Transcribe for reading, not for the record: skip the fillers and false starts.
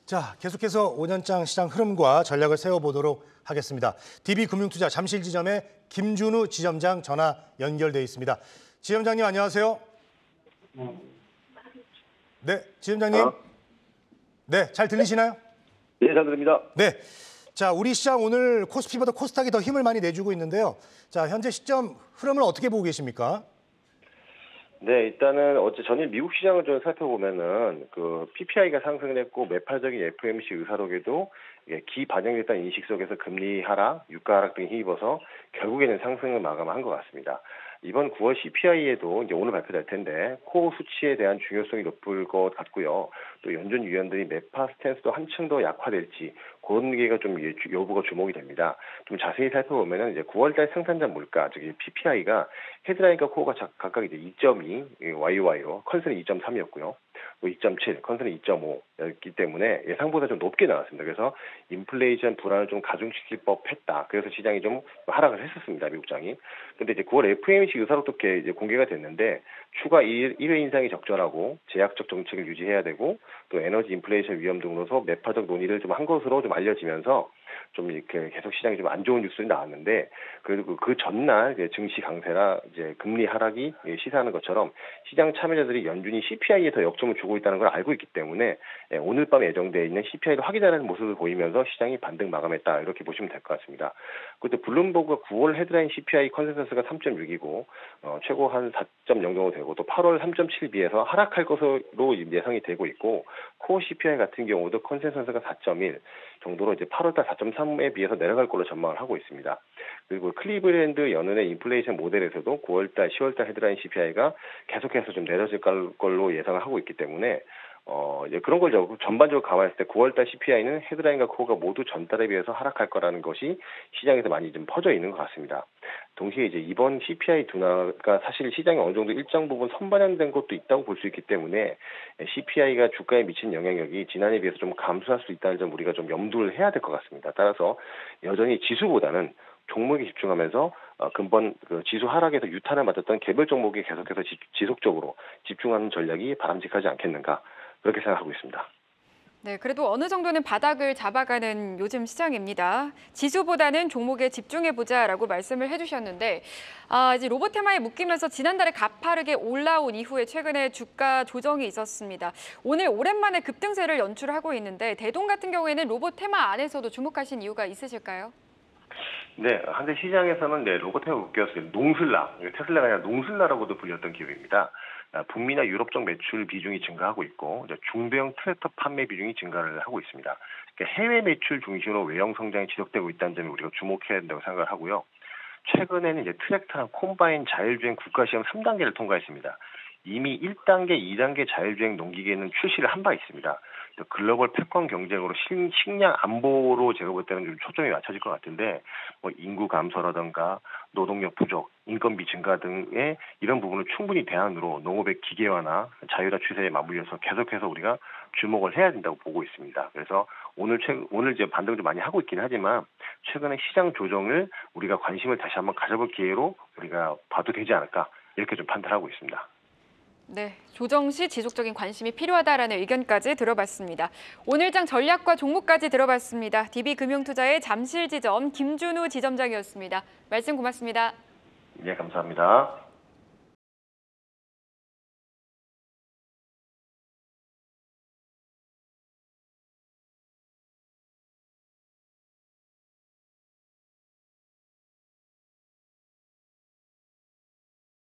자, 계속해서 5년장 시장 흐름과 전략을 세워보도록 하겠습니다. DB금융투자 잠실지점의 김준우 지점장 전화 연결돼 있습니다. 지점장님 안녕하세요. 네, 지점장님. 네, 잘 들리시나요? 네, 잘 들립니다. 네. 자, 우리 시장 오늘 코스피보다 코스닥이 더 힘을 많이 내주고 있는데요. 자, 현재 시점 흐름을 어떻게 보고 계십니까? 네, 일단은 어제 전일 미국 시장을 좀 살펴보면은 그 PPI가 상승을 했고 매파적인 FOMC 의사록에도 기반영됐다는 인식 속에서 금리 하락, 유가 하락 등이 힘입어서 결국에는 상승을 마감한 것 같습니다. 이번 9월 CPI에도 이제 오늘 발표될 텐데 코어 수치에 대한 중요성이 높을 것 같고요. 또 연준 위원들이 매파 스탠스도 한층 더 약화될지 그런 게가 좀 여부가 주목이 됩니다. 좀 자세히 살펴보면은 이제 9월달 생산자 물가, 즉 PPI가 헤드라인과 코어가 각각 이제 2.2 YOY로 컨센은 2.3이었고요. 또 2.7, 컨센은 2.5였기 때문에 예상보다 좀 높게 나왔습니다. 그래서 인플레이션 불안을 좀 가중시킬 법했다. 그래서 시장이 좀 하락을 했었습니다. 미국장이. 근데 이제 9월 FOMC 의사록도 이제 공개가 됐는데 추가 1회 인상이 적절하고 제약적 정책을 유지해야 되고 또 에너지 인플레이션 위험 등으로서 매파적 논의를 좀 한 것으로 좀 알려지면서 좀 이렇게 계속 시장이 좀 안 좋은 뉴스들이 나왔는데 그래도 그 전날 이제 증시 강세나 이제 금리 하락이 시사하는 것처럼 시장 참여자들이 연준이 CPI에 더 역점을 주고 있다는 걸 알고 있기 때문에 오늘 밤 예정되어 있는 CPI를 확인하는 모습을 보이면서 시장이 반등 마감했다 이렇게 보시면 될 것 같습니다. 그때 블룸버그가 9월 헤드라인 CPI 컨센서스가 3.6이고 최고 한 4.0 정도 되고 또 8월 3.7 비해서 하락할 것으로 예상이 되고 있고 코어 CPI 같은 경우도 컨센서스가 4.1 정도로 이제 8월달 4.3에 비해서 내려갈 걸로 전망을 하고 있습니다. 그리고 클리브랜드 연은의 인플레이션 모델에서도 9월달, 10월달 헤드라인 CPI가 계속해서 좀 내려질 걸로 예상을 하고 있기 때문에 이제 그런 걸 전반적으로 감안했을 때 9월달 CPI는 헤드라인과 코어가 모두 전달에 비해서 하락할 거라는 것이 시장에서 많이 좀 퍼져 있는 것 같습니다. 동시에 이제 이번 CPI 둔화가 사실 시장에 어느 정도 일정 부분 선반영된 것도 있다고 볼 수 있기 때문에 CPI가 주가에 미친 영향력이 지난해에 비해서 좀 감소할 수 있다는 점 우리가 좀 염두를 해야 될 것 같습니다. 따라서 여전히 지수보다는 종목에 집중하면서 근본 그 지수 하락에서 유탄을 맞았던 개별 종목에 계속해서 지속적으로 집중하는 전략이 바람직하지 않겠는가 그렇게 생각하고 있습니다. 네, 그래도 어느 정도는 바닥을 잡아가는 요즘 시장입니다. 지수보다는 종목에 집중해보자라고 말씀을 해주셨는데 이제 로봇 테마에 묶이면서 지난달에 가파르게 올라온 이후에 최근에 주가 조정이 있었습니다. 오늘 오랜만에 급등세를 연출하고 있는데 대동 같은 경우에는 로봇 테마 안에서도 주목하신 이유가 있으실까요? 네, 한때 시장에서는 로봇 테마 묶였어요. 농슬라, 테슬라가 아니라 농슬라라고도 불렸던 기업입니다. 북미나 유럽 쪽 매출 비중이 증가하고 있고 중대형 트랙터 판매 비중이 증가를 하고 있습니다. 그러니까 해외 매출 중심으로 외형 성장이 지속되고 있다는 점에 우리가 주목해야 된다고 생각을 하고요. 최근에는 이제 트랙터랑 콤바인 자율주행 국가시험 3단계를 통과했습니다. 이미 1단계, 2단계 자율주행 농기계는 출시를 한 바 있습니다. 글로벌 패권 경쟁으로 식량 안보로 제가 볼 때는 좀 초점이 맞춰질 것 같은데 인구 감소라든가 노동력 부족, 인건비 증가 등의 이런 부분을 충분히 대안으로 농업의 기계화나 자율화 추세에 맞물려서 계속해서 우리가 주목을 해야 된다고 보고 있습니다. 그래서 오늘 이제 반등을 좀 많이 하고 있긴 하지만 최근에 시장 조정을 우리가 관심을 다시 한번 가져볼 기회로 우리가 봐도 되지 않을까 이렇게 좀 판단하고 있습니다. 네, 조정 시 지속적인 관심이 필요하다라는 의견까지 들어봤습니다. 오늘장 전략과 종목까지 들어봤습니다. DB금융투자의 잠실지점 김준우 지점장이었습니다. 말씀 고맙습니다. 네, 감사합니다.